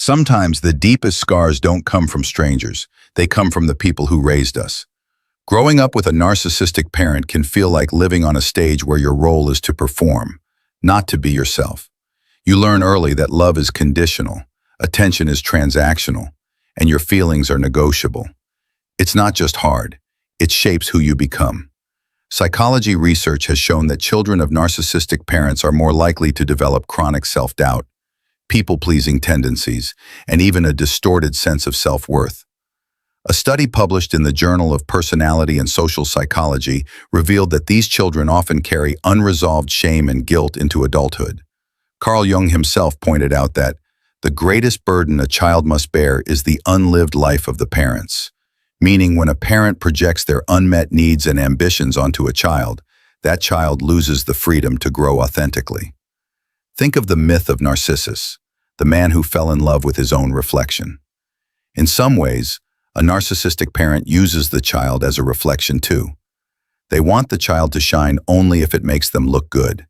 Sometimes the deepest scars don't come from strangers. They come from the people who raised us. Growing up with a narcissistic parent can feel like living on a stage where your role is to perform, not to be yourself. You learn early that love is conditional, attention is transactional, and your feelings are negotiable. It's not just hard, it shapes who you become. Psychology research has shown that children of narcissistic parents are more likely to develop chronic self-doubt, people-pleasing tendencies, and even a distorted sense of self-worth. A study published in the Journal of Personality and Social Psychology revealed that these children often carry unresolved shame and guilt into adulthood. Carl Jung himself pointed out that the greatest burden a child must bear is the unlived life of the parents, meaning when a parent projects their unmet needs and ambitions onto a child, that child loses the freedom to grow authentically. Think of the myth of Narcissus, the man who fell in love with his own reflection. In some ways, a narcissistic parent uses the child as a reflection too. They want the child to shine only if it makes them look good.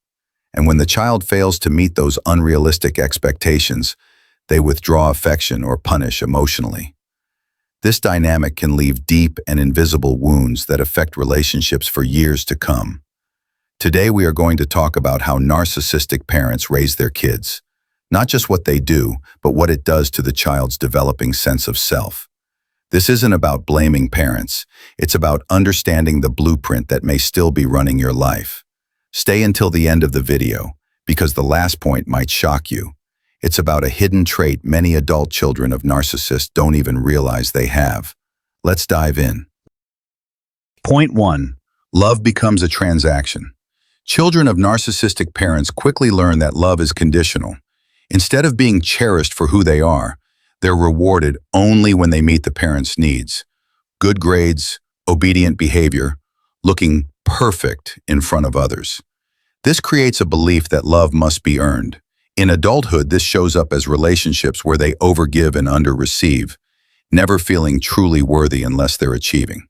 And when the child fails to meet those unrealistic expectations, they withdraw affection or punish emotionally. This dynamic can leave deep and invisible wounds that affect relationships for years to come. Today we are going to talk about how narcissistic parents raise their kids. Not just what they do, but what it does to the child's developing sense of self. This isn't about blaming parents. It's about understanding the blueprint that may still be running your life. Stay until the end of the video, because the last point might shock you. It's about a hidden trait many adult children of narcissists don't even realize they have. Let's dive in. Point 1. Love becomes a transaction. Children of narcissistic parents quickly learn that love is conditional. Instead of being cherished for who they are, they're rewarded only when they meet the parents' needs. Good grades, obedient behavior, looking perfect in front of others. This creates a belief that love must be earned. In adulthood, this shows up as relationships where they overgive and underreceive, never feeling truly worthy unless they're achieving.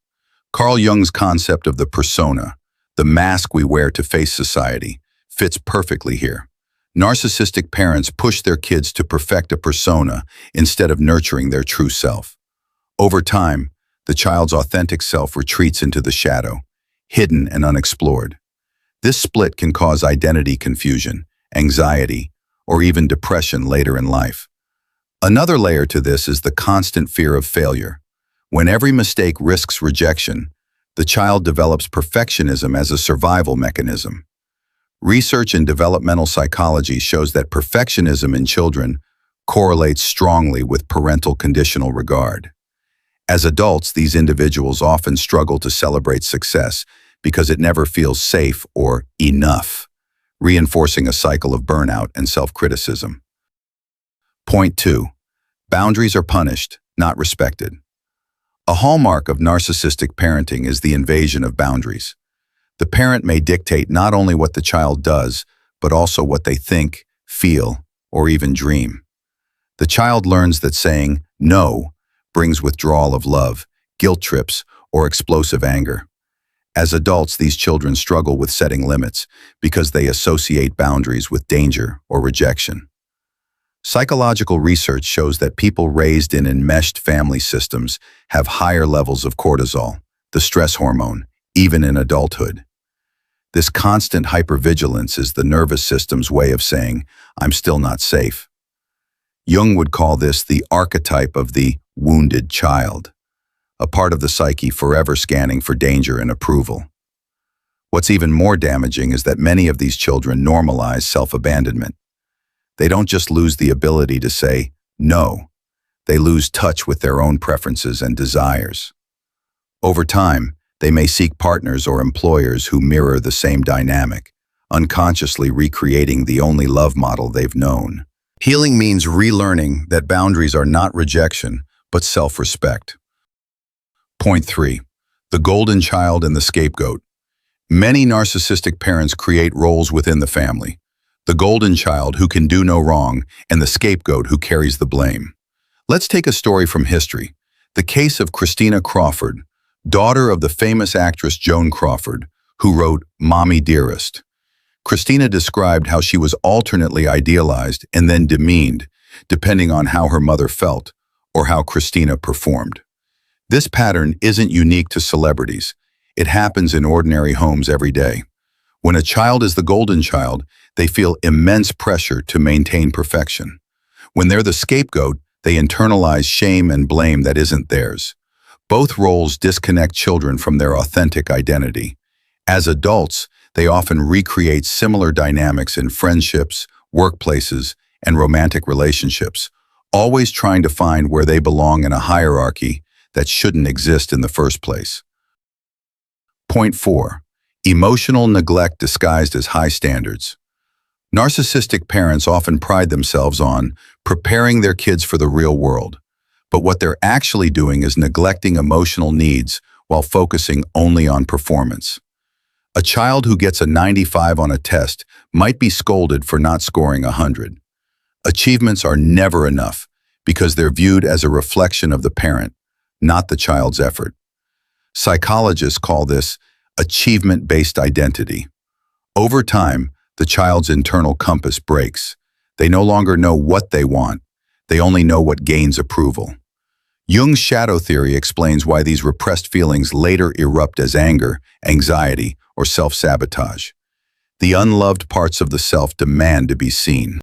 Carl Jung's concept of the persona, the mask we wear to face society, fits perfectly here. Narcissistic parents push their kids to perfect a persona instead of nurturing their true self. Over time, the child's authentic self retreats into the shadow, hidden and unexplored. This split can cause identity confusion, anxiety, or even depression later in life. Another layer to this is the constant fear of failure. When every mistake risks rejection, the child develops perfectionism as a survival mechanism. Research in developmental psychology shows that perfectionism in children correlates strongly with parental conditional regard. As adults, these individuals often struggle to celebrate success because it never feels safe or enough, reinforcing a cycle of burnout and self-criticism. Point 2. Boundaries are punished, not respected. A hallmark of narcissistic parenting is the invasion of boundaries. The parent may dictate not only what the child does, but also what they think, feel, or even dream. The child learns that saying no brings withdrawal of love, guilt trips, or explosive anger. As adults, these children struggle with setting limits because they associate boundaries with danger or rejection. Psychological research shows that people raised in enmeshed family systems have higher levels of cortisol, the stress hormone, even in adulthood. This constant hypervigilance is the nervous system's way of saying, "I'm still not safe." Jung would call this the archetype of the wounded child, a part of the psyche forever scanning for danger and approval. What's even more damaging is that many of these children normalize self-abandonment. They don't just lose the ability to say no, they lose touch with their own preferences and desires. Over time, they may seek partners or employers who mirror the same dynamic, unconsciously recreating the only love model they've known. Healing means relearning that boundaries are not rejection, but self-respect. Point 3. The golden child and the scapegoat. Many narcissistic parents create roles within the family. The golden child who can do no wrong, and the scapegoat who carries the blame. Let's take a story from history. The case of Christina Crawford, daughter of the famous actress Joan Crawford, who wrote Mommy Dearest. Christina described how she was alternately idealized and then demeaned depending on how her mother felt or how Christina performed. This pattern isn't unique to celebrities. It happens in ordinary homes every day. When a child is the golden child, they feel immense pressure to maintain perfection. When they're the scapegoat, they internalize shame and blame that isn't theirs. Both roles disconnect children from their authentic identity. As adults, they often recreate similar dynamics in friendships, workplaces, and romantic relationships, always trying to find where they belong in a hierarchy that shouldn't exist in the first place. Point 4. Emotional neglect disguised as high standards. Narcissistic parents often pride themselves on preparing their kids for the real world, but what they're actually doing is neglecting emotional needs while focusing only on performance. A child who gets a 95 on a test might be scolded for not scoring 100. Achievements are never enough because they're viewed as a reflection of the parent, not the child's effort. Psychologists call this achievement-based identity. Over time, the child's internal compass breaks. They no longer know what they want. They only know what gains approval. Jung's shadow theory explains why these repressed feelings later erupt as anger, anxiety, or self-sabotage. The unloved parts of the self demand to be seen.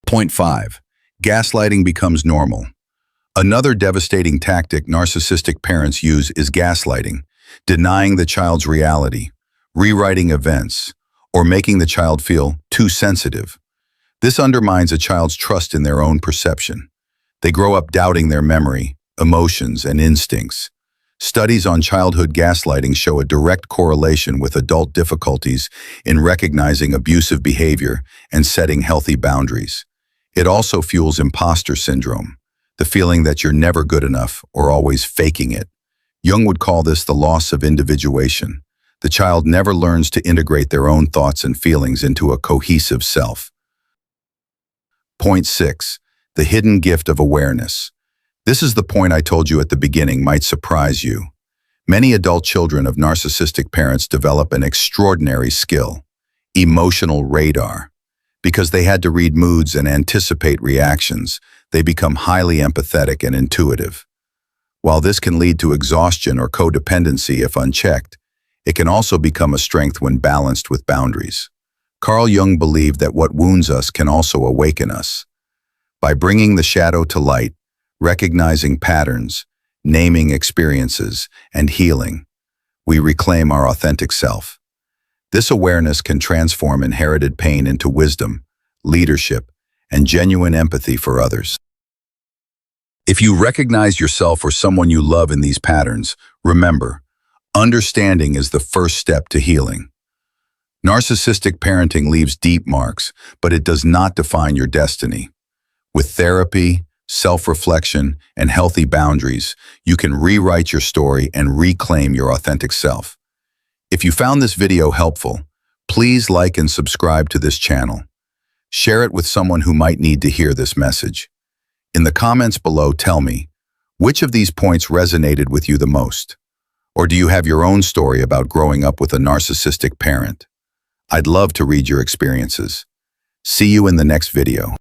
Point 5. Gaslighting becomes normal. Another devastating tactic narcissistic parents use is gaslighting, denying the child's reality, rewriting events, or making the child feel too sensitive. This undermines a child's trust in their own perception. They grow up doubting their memory, emotions, and instincts. Studies on childhood gaslighting show a direct correlation with adult difficulties in recognizing abusive behavior and setting healthy boundaries. It also fuels imposter syndrome, the feeling that you're never good enough or always faking it. Jung would call this the loss of individuation. The child never learns to integrate their own thoughts and feelings into a cohesive self. Point 6. The hidden gift of awareness. This is the point I told you at the beginning might surprise you. Many adult children of narcissistic parents develop an extraordinary skill, emotional radar. Because they had to read moods and anticipate reactions, they become highly empathetic and intuitive. While this can lead to exhaustion or codependency if unchecked, it can also become a strength when balanced with boundaries. Carl Jung believed that what wounds us can also awaken us. By bringing the shadow to light, recognizing patterns, naming experiences, and healing, we reclaim our authentic self. This awareness can transform inherited pain into wisdom, leadership, and genuine empathy for others. If you recognize yourself or someone you love in these patterns, remember, understanding is the first step to healing. Narcissistic parenting leaves deep marks, but it does not define your destiny. With therapy, self-reflection, and healthy boundaries, you can rewrite your story and reclaim your authentic self. If you found this video helpful, please like and subscribe to this channel. Share it with someone who might need to hear this message. In the comments below, tell me, which of these points resonated with you the most? Or do you have your own story about growing up with a narcissistic parent? I'd love to read your experiences. See you in the next video.